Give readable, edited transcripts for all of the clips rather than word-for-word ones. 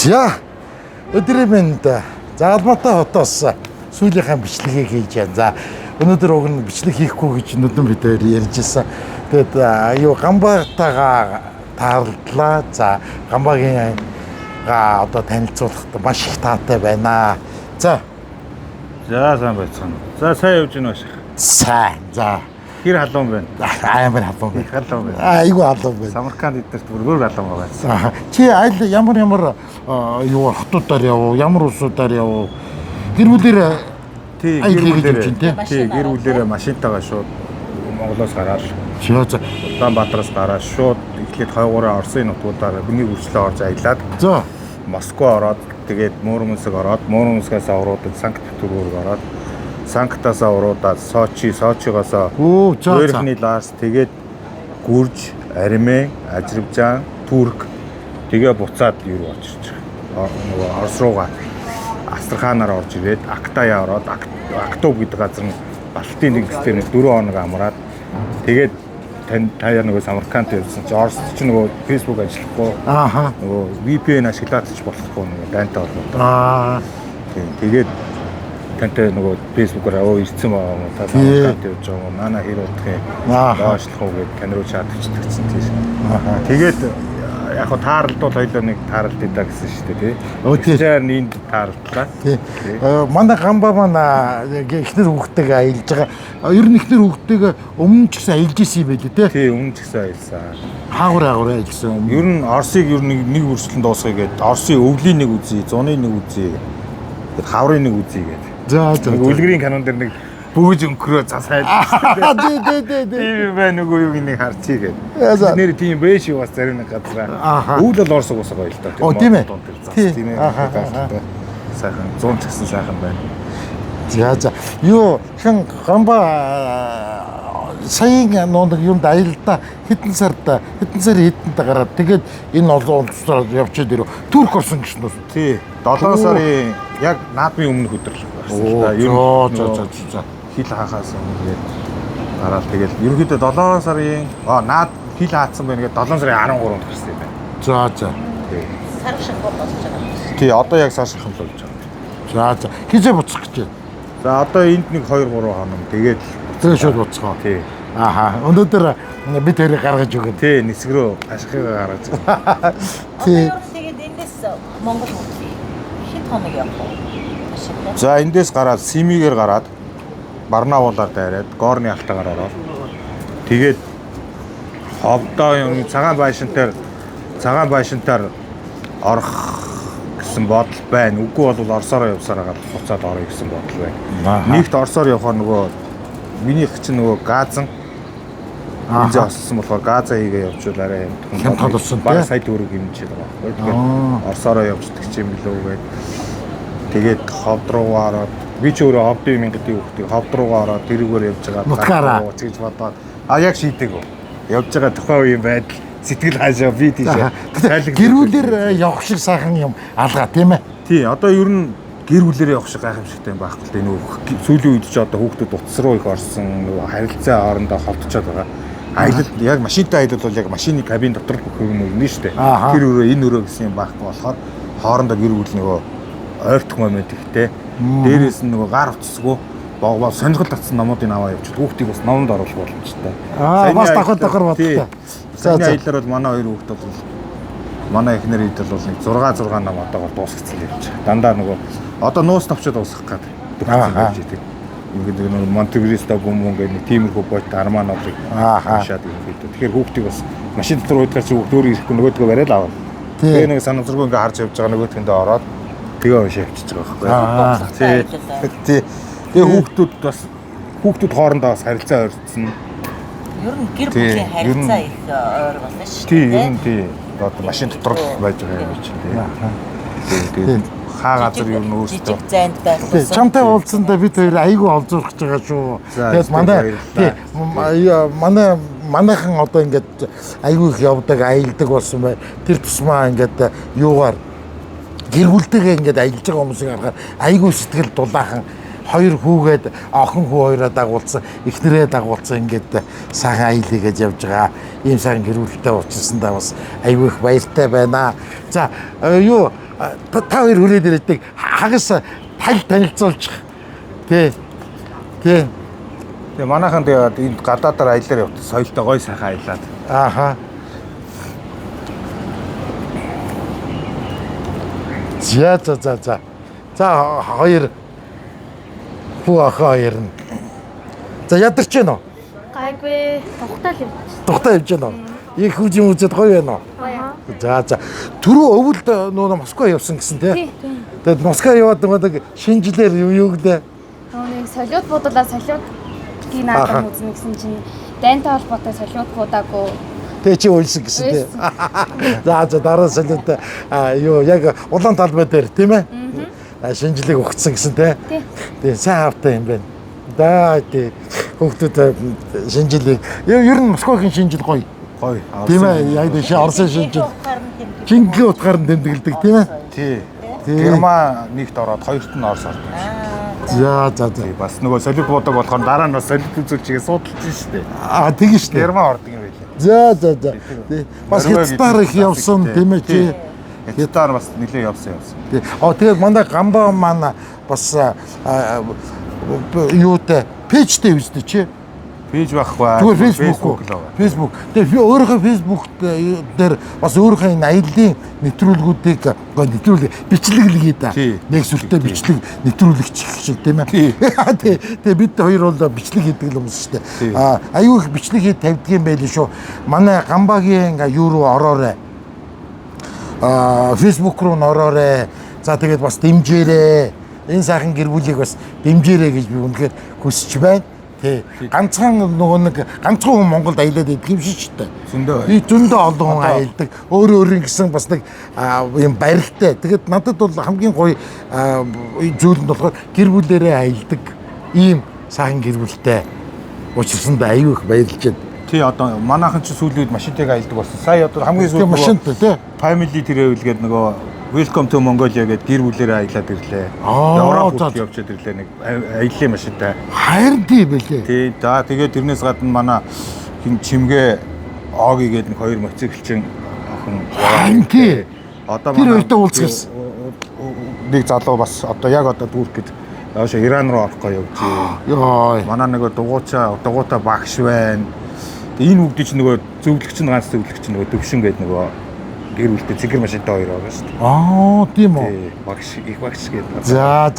За өдрийн мэнд за Алматы хотоос сүүлийнхаа бичлэгийг хийж байна. За өнөөдөр уг нь бичлэг хийхгүй гэж нүдэн бид хоёр ярьжсэн. Тэгээд юу Гамбатайгаа таарлаа. За Гамбагийн одоо танилцуулахад маш их таатай байна. За сайн байцгаана. За сайн явж байна баших. сайн. За хэр халуун байна. амар халуун байна. Халуун байна. Айгу халуун байна. Самарканд эднэрт бүр халуун байгаа. Чи аль ямар юу хотуудаар яв, ямар улсуудаар яв? Гэр бүлээр гэр бүлээрээ машинтайгаа шууд Монголоос гараад Улаанбаатараас гараад шууд эхлээд хойгоороо Оросын нутгуудаар хүний хурцлаа орж аялаад Москва ороод тэгээд Мурманск ороод Мурманскаас авруудад Санкт-Петербург ороод Санктаас авруудад Сочигоос Верхний Лас тэгээд Гүрж, Армен, Азербайджан, Турк тэгээ буцаад юу очиж байгаа. Орос руугаа Астраханаар орж ирээд Актая ороод Актов гэдэг газар нь Балтийн тэнгисээр 4 хоног амраад тэгээд таяа нөгөө Самарканд явсан чи Оросд ч нөгөө Facebook ажиллахгүй нөгөө VPN ашиглаад ч болохгүй нөгөө дайнтай холбоотой. Тэгээд тантай нөгөө Facebook-оор ирсэн байгаа юм та Самарканд явж байгаа юм нана хэр удах юм доошлох уу гэд тань руу чатчихсан тийш. Тэгээд яг хоо таарлтууд хоёлоо нэг таарлт идэ гэсэн шүү дээ тий. Тэгэхээр нэнд таарлтлаа. Манай Гамба манай эхнэр хүүхдтэйгээ аялж байгаа. Ер нь эхнэр хүүхдтэйгээ өмнө ч гэсэн аялж исэн юм байл тий. Тий, өмнө ч гэсэн аялсан. Хаагур аялсан. Ер нь Оросыг ер нь нэг үрсэлэн дуусгая гэд Оросын өвлийн нэг үзье, зуны нэг үзье. Тэгэд хаврын нэг үзье гэд. За. Үлгэрийн канон дээр нэг бүүж өнгөрөө засаад. Тийм байна нөгөө юу нэг харчий гэд. Нэр тийм биш юу бас зарим нэг газар. Өвл бол Орос уусаа гоё л доо. Тийм ээ. Тийм ээ. Сайхан 100 ч гэсэн сайхан байна. За. Юу хэн Гамба саяын нэг юмд аялалдаа хэдэн сарын хэдэнтэй гараад тэгээд энэ олон улсаар явчихад ирв. Турк орсон гэсэн үү? Тий. 7 сарын яг наадмын өмнөх өдөр л байсан. За. Хил хаахаас ингээд гараад тэгэл ерөнхийдөө 7 сарын наад хил хаацсан байна гэдэг 7 сарын 13-нд гарсан юм байна. За. Тий. Сар шахал болж байгаа. Тий, одоо яг сар шахал болж байгаа. За. Хизээ буцах гэж байна. За одоо энд нэг 2-3 хоног тэгээд шууд буцгаа. Тий. Өнөөдөр бид хоёрыг гаргаж өгöd. Тий, нисэг рүү ашигыг гаргаж. Тий. Тэгээд эндээс Монгол хөлий хэд хоног явах вэ? За эндээс гараад Симигээр гараад Барнаулаар дайраад Горны алтагаар ороод тэгээд ховдоо юм цагаан байшинтаар орох гэсэн бодол байна. Үгүй бол Оросоор явсаар хагаад буцаад орё гэсэн бодол байна. Нэгт Оросоор явахаар нөгөө минийх чинь нөгөө газан энэ оссон болохоор газа хийгээ явуулаарай юм. Баг сая төгрөг хэмжиж байгаа байхгүй. Тэгээд Оросоор явждаг юм билүү гээд тэгээд ховд руугаа ороод би ч өөрөө ховдын мянгатын хүүхдийг ховд руугаа ороод тэрүүгээр явж байгаа гэж бодоод яг шийдээгөө. Явж байгаа тухайн үеийн байдал сэтгэл хаашаа би тийшээ гэрүүлэр явах шиг сайхан юм алгаа тийм ээ. Тий, одоо ер нь гэр бүлээр явах шиг гайхамшигтай юм байхгүй л нөгөө сүүлийн үед ч одоо хүүхдүүд утас руу их орсон нөгөө харилцаа хоорондоо холтчоод байгаа. Аялал яг машинтай аялал бол яг машины кабин дотор бүх юм өгнө шүү дээ. Тэр өрөө энэ өрөө гэсэн юм байхгүй болохоор хоорондоо гэр бүл нөгөө ойртох момент ихтэй. Дээрээс нь нөгөө гар утасгүй боо сонирхол татсан номуудыг аваа явчих. Хүүхдийг бас номонд оруулах боломжтой. Бас давхар бодтой. За аяллаар бол манай хоёр хүүхд бол манай эхнэр идэл бол нэг 6 ном одоогоор дуусгацсан л явж байгаа. Дандаа нөгөө одоо нуус тавчаад дуусгах гэдэг явж идэг. Ингээд нэг Монтегристо гүмүн гэдэг нэг тиймэрхүү бот армануудыг шаад юм гэдэг. Тэгэхээр хүүхдийг бас машин дотор уудгаар чи хүүхд өөр ирэхгүй нөгөөдгөө барай л аваа. Тэгээ нэг санамсаргүй ингээд харж явж байгаа нөгөөдгөндөө ороод тэгээ уншиж явчихж байгаа байхгүй. Тий. Тэгээ хүүхдүүд хоорондоо бас харилцаа ойрцсон. Ер нь гэр бүлийн харилцаа их ойр болно шүү дээ. Тий, ер нь тий. Одоо машин дотор л байж байгаа юм чинь тий. Тэгээд хаа газар ер нь өөрсдөө жижиг зайд байсан. Чамтай уулзсандаа бид хоёр айгүй олзуурч байгаа шүү. Тэгээд манайхан одоо ингээд айгүй их явдаг, аялдаг болсон бай. Тэр тусмаа ингээд юугаар гэр бүлтэйгээ ингээд аялж байгаа хүмүүсийг харахаар айгүй сэтгэл дулаахан хоёр хүүгээд охин хүү хоёроо дагуулсан, эхнэрээ дагуулсан ингээд сайхан аялал хийж явж байгаа. Ийм сайхан гэр бүлтэй уулзсандаа бас айгүй их баяртай байна. За юу та хоёр хүрээд ирээдэг хагас танилцуулчих. Тий. Тэгээ манайхан тэгээд энд гадаадаар аяллаар явт соёлтой гой сайхан аялаад. Ааха. За хоёр хүү охин хоёр нь. За ядарч гэнэ үү? Гайгүй тухтал юм. Тухтай явж гэнэ үү? Их хүч юм үзээд гоё байна уу? За. Түрүү өвөлд нөө Москва явсан гэсэн тий. Тэгээд Москва яваад нэг шинжилээр юу гэлээ. Нэг солиод буудлаа солиодгийн наадам үзнэ гэсэн чинь дайнтай холбоотой солиод буудаагүй. Тэ чи уйлсан гэсэн тий. За дараа солиод юу яг улаан талбай дээр тийм ээ. Шинжилгээг өгсөн гэсэн тий. Тий сайн хавтай юм байна. Да тий хүүхдүүд шинжилгээг ер нь Москвагийн шинжил гоё. Тийм ээ яг тийш Орсын шинжил. Чингийн утгаар нь тэмдэглэдэг тийм ээ. Тий. Герман нэгт ороод хоёрт нь Орос ордог. За. Бас нөгөө солиод буудаг болохоор дараа нь бас солиод үзүүлчихээ судалж штэ. Тэгэн штэ. Герман ордог юм байлээ. За. Тий. Бас хятадаар их явсан тийм ээ чи. Хятадаар бас нэлээ явсан. Тий. Тэгээд манай гамбаа маань бас юутай пэйжтэй үздэ чи. Пэйж байхгүй. Зүгээр Facebook. Тэгээд би өөрийнхөө Facebook дээр бас өөрийнхөө энэ аяллаа нэвтрүүлгүүдийг бичлэглэгээ да. Нэг сүртэй бичлэг нэвтрүүлэгч шиг тийм ээ. Тэгээд бид хоёр бол бичлэг хийдэг л хүмүүс шүү дээ. Аюу их бичлэг хийж тавьдаг юм байл шүү. Манай гамбагийн юу руу ороорой. Facebook руу н ороорой. За тэгээд бас дэмжээрэй. Энэ сайхан гэр бүлийг бас дэмжээрэй гэж би үнэхээр хүсэж байна. Тий. Ганцхан нөгөө нэг ганцхан хүн Монголд аялаад идэх юм шиг ч та. Зөндөө олон хүн аялдаг. Өөр гэсэн бас нэг юм барилтай. Тэгэд надад бол хамгийн гоё зүйл нь болохоор гэр бүлээрээ аялдаг ийм сайхан гэр бүлтэй уучрсанд аюу их баярлж байна. Тий одоо манайхан ч сүүлийн үед машинтайг аялдаг болсон. Сая одоо хамгийн сүүлд машинтай тий. Family travel гэдэг нөгөө Welcome to Mongolia гэдэг гэр бүлээрээ аялаад ирлээ. Европ явчаад ирлээ нэг аяллаа машинтай. Харин тийм байлээ. Тий. За тэгээд тэрнээс гадна манай хин чимгээ Оги гэдэг нэг хоёр моцикл охин. Харин тий. Одоо тэр хоёртой уулзсан. Нэг залуу бас одоо яг одоо дүүрэх гэж яаш Иран руу орохгоо явж байна. Йоо. Манай нэг дугуйтай багш байна. Энэ бүгд чинь нөгөө зөвлөгч нь ганц зөвлөгч нөгөө төвшин гэдэг нөгөө гэр бүлтэй цэгэр машинтай хоёр байгаа шүү дээ. Тийм үү. Их багш гэдэг. За.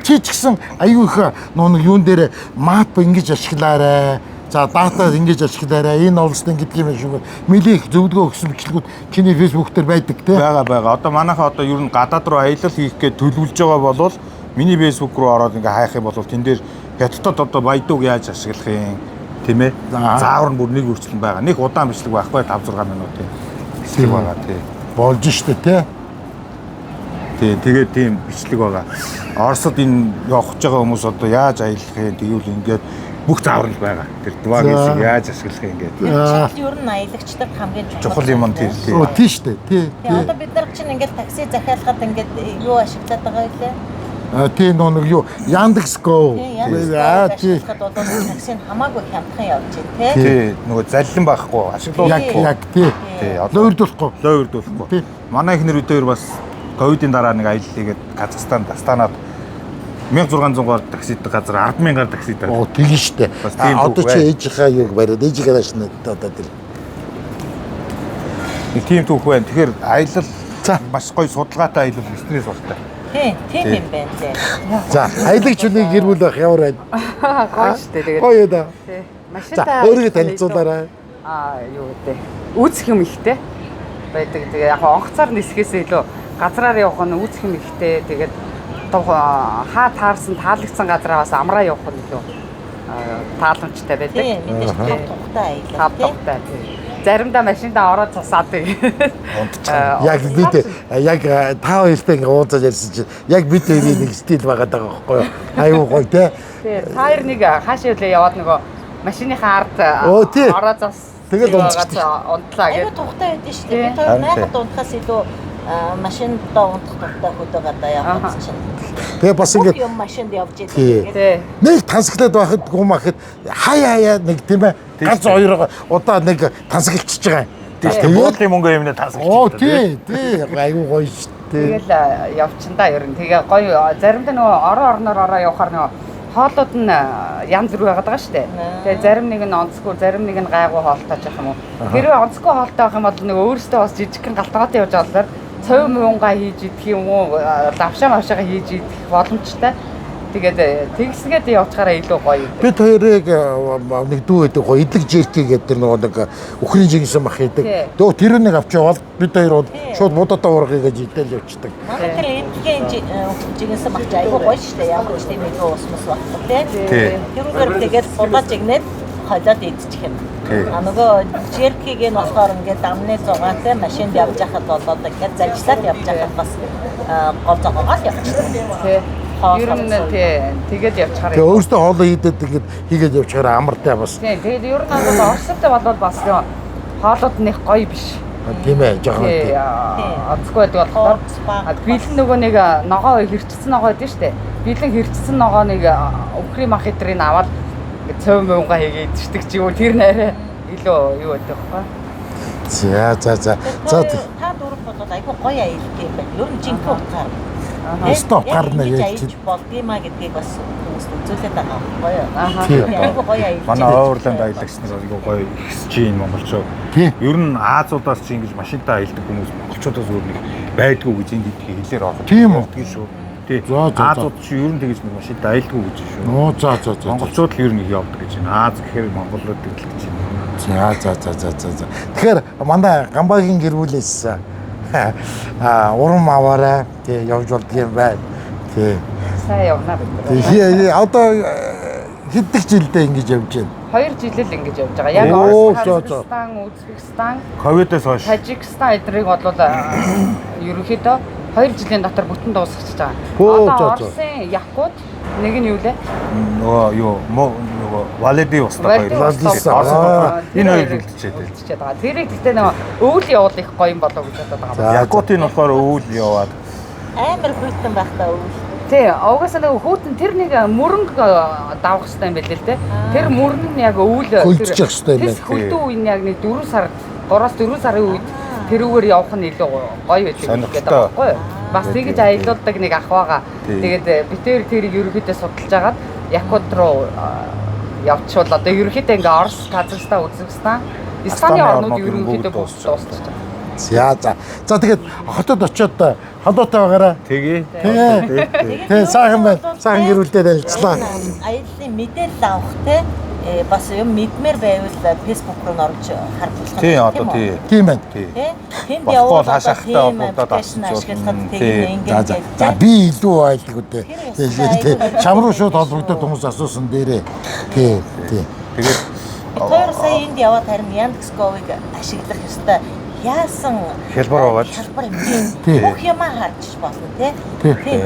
Чи ч гэсэн аюу их нэг юун дээр мап ингэж ашиглаарай. За дата ингэж ашиглаарай. Энэ олсд ингэдэг юм шиг нэлээх зөвлөгөө өгсөн бичлэгүүд чиний Facebook дээр байдаг тий. Бага. Одоо манайхаа одоо ер нь гадаад руу аялал хийх гэж төлөвлөж байгаа болвол миний Facebook руу ороод ингээ хайх юм бол тэн дээр хятадд одоо баядууг яаж ашиглах юм тийм ээ. Заавар нь бүр нэг үрчлэн байгаа. Нэг удаан бичлэг байхгүй 5-6 минут тийм. Бичлэг байгаа тий. Болж штэ тий. Тэгээд тийм бичлэг байгаа. Оросд энэ явах гэж байгаа хүмүүс одоо яаж аялах юм тэгвэл ингээд бүх заавар нь байгаа. Тэр дувагийг яаж ашиглах юм ингээд. Ер нь аялагчдаг хамгийн чухал юм тий. Тий штэ тий. Одоо бид нар чинь ингээд такси захиалахад ингээд юу ашиглаад байгаа вэ? Тийм нэг юу Яндекс.Го. Тий. Таксийн хамаагүй хямдхан явж байна тий. Нөгөө заллин байхгүй ашиглуулахгүй. Яг тий. Лойрдуулахгүй. Манай ихнэр өдөр бас ковидын дараа нэг аялал хийгээд Казахстан Астанад 1600-аар такситай газар 100000-аар такситай. Тэгэн штэ. Одоо чи ээжийнхаа юуг бариад ээжигээ ашна одоо тэр. Нэг тийм түүх байна. Тэгэхээр аялал маш гоё судалгаатай аялал стресс болтой. Тийм юм байна тий. За, аялагч хүний гэр бүл байх ямар байна? Гоё шүү дээ. Тэгээд. Гоё да. Тий. Машинтай өөрийгөө танилцуулаарай. Юу гэдэг. Үүсэх юм ихтэй байдаг. Тэгээ яг онгоцоор нисэхээс илүү газраар явах нь үүсэх юм ихтэй. Тэгээд хаа таарсан таалагдсан газараа бас амраа явах нь илүү тааламжтай байдаг. Тийм мэдээж тухтай аялал. Тав тухтай. Заримдаа машиндаа ороод цусаад Яг бид яг та хоёртай ингээ уулзаж ярьсан чинь яг бид хоёрын нэг стил байгаа даа байхгүй юу? Аюу гоё те. Та хоёр нэг хаашаа үлээ яваад нөгөө машиныхаа ард ороод зас тэгэл унтлаа гэж. Аюу тухтай байдсан шүү дээ. Бид хоёр найхад унтахаас илүү машиндаа унтах тухтай хөдөө гадаа явах чинь. Тэгээ бас ингэ юм машинд явж идэг. Тий. Нэг тансаглаад байхад гүм ахад хаяа нэг тийм ээ ганц хоёр удаа нэг тансаглчихж байгаа. гэдэг шүү дээ. Буудлын мөнгө юмнаа тасалж. Оо тий. Айгуу гоё шүү дээ. Тэгэл явчихна ер нь. Тэгээ гоё заримдаа нөгөө ороо явахаар нөгөө хоолууд нь янз бүр байгаад байгаа шүү дээ. Тэгээ зарим нэг нь онцгүй, зарим нэг нь гайгүй хоолтой ч юм уу. Хэрвээ онцгүй хоолтой байх юм бол нөгөө өөрөөсөө бас жижигхэн галтгаатай явж байгаа цов муунгаа хийж идэх юм уу, давшаа машаага хийж идэх боломжтой. Тэгээд тэгсгээд явчихаараа илүү гоё. Бид хоёрыг нэг дүү гэдэг гоё идэг жерки гэдэг нөгөө нэг өхрийн жигсэн мах идэг. Дөө тэр нэг авч явал бид хоёр бол шууд будаа ургая гэж идэл явчихдаг. Манай тэр эдгээр жигсэн мах айгүй гоё шүү дээ. Ямар ч тийм нэг уусмас багтдаг тий. Тэрүүгээр тэгээд будаа жигнээд хойдоод идчих юм. Нөгөө жеркиг нь болохоор ингээд амны зугаатай машинд явж байхад болоод ингээд залжлаад явж байхад бас гол зогоогоос явчихсан. Тий. Ер нь тэгээд явчихаар. Тэгээ өөртөө хоолоо хийгээд хийгээд явчихаар амартай бас. Тий. Тэгээд ер нь бол орстой болоод бас хоолууд нэх гоё биш. Тийм ээ, жоохон тий. Онцгүй байдаг болохоор бэлэн нөгөө нэг ногоо хэрчсэн ногоо байдаг шүү дээ. Бэлэн хэрчсэн ногооныг өхрийн мах идрийг аваад цөм мөнгө хийгээд идчихдэг ч юу тэр нэрээ илүү юу байдаг вэ? За. Та дөрөв бодоод айгүй гоё аялал юм байна. Ер нь жинхэнэ утгаар. Стоп гарна гэж болдгиймаа гэдгийг бас хүмүүст үзүүлээд байгаа гоё. Айгүй гоё аялал. Манай Оверланд аялагч нар айгүй гоё ихсэж юм монголчууд. Ер нь Азиудаас ч ингэж машинтай аялдаг хүмүүс монголчуудаас өөр нэг байдгүй гэж энд идэх хэлээр орох. Тийм үү? Тэгэж шүү. Тий. Азиуд ч ер нь тэгэж машинтай аялдаггүй гэж шүү. Оо за. Монголчууд л ер нь явдаг гэж байна. Аз гэхээр монголууд гэдэг гэж байна. За. Тэгэхээр манай Гамбагийн гэр бүлээс урам аваарай. Тий, явж болдго юм байна. Тий. Сайн явна бид. Тий, одоо хэддэг жилдээ ингэж явж байна? 2 жил л ингэж явж байгаа. Яг Орос, Узбекистан, ковидээс хойш Тажикстан эдрийг бодлоо ерөнхийдөө 2 жилийн дотор бүтэн дуусчихж байгаа. Одоо Оросын Якут нэг нь юу лээ? Нөгөө Валеди устаа хоёр. Энэ хоёр үлдчихэд байгаа. Тэрийг гэхдээ нөгөө өвөл явуул их гоё юм болоо гэж бодоод байгаа. Якутын болохоор өвөл яваад Амар хүйтэн байхдаа өвөл. Тий, угаасаа нөгөө хүүтэн тэр нэг мөрөнгө давах хэрэгтэй юм байлээ л дээ. Тэр мөрөнгө нь яг өвөл хөлдөж явах хэрэгтэй юм байна. Хөлдөө үе нь яг нэг 4 сар 3-4 сарын үед тэрүүгээр явах нь илүү гоё байдаг гэдэг байхгүй юу? Бас тэгж аялуулдаг нэг ах байгаа. Тэгээд битээр тэрийг ерөөхдөө судалж агаад Якут руу явчихвал одоо ерөөхдөө ингээ Орос, Казахстан, Узбекистан, Испани орнууд ерөөхдөө дуусчихж байгаа. За тэгээд хотод очиод холоотой байгаарай. Тэгээ сайхан байна. Сайхан гэрүүлдээд ажиллаа. Аяллаа мэдээлэл авах те бас юм мэдмээр байвал фэйсбүүк руу орж харж болох. Тий, одоо тий. Тийм байна. Тэнд яваад хашаахтай холбогдоод авчихсан. За би илүү айлг үдэ. Чам руу шууд холбогдоод хүмүүс асуусан дээрээ. Тий. Тэгээд хоёр сая энд яваад харин Яндекс.Go-ыг ашиглах ёстой. Яасан хэлбэр аваад бүх юм харж болно тий.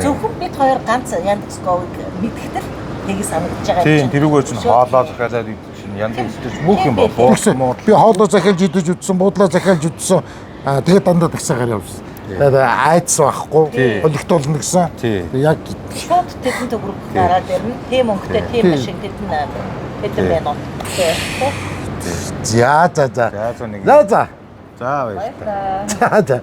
Зөвхөн бид хоёр ганц Яндекс.Go-ыг мэдгэтэл тийг санагдаж байгаа юм. Тийм, тэрүүгээр чинь хоолоо захиалаад чинь янз бүрийн бүх юм боо. Би хоолоо захиалж идэж үтсэн, буудлаа захиалж үтсэн. Тэгээд дандаа таксигаар явсан. Тэгээд айдс байхгүй, коллектуулна гэсэн. Яг шууд тэдэн төгрөг гараад ирнэ. Тийм өнгөтэй тийм машин тэдэн байна уу? За. За баярлалаа. За.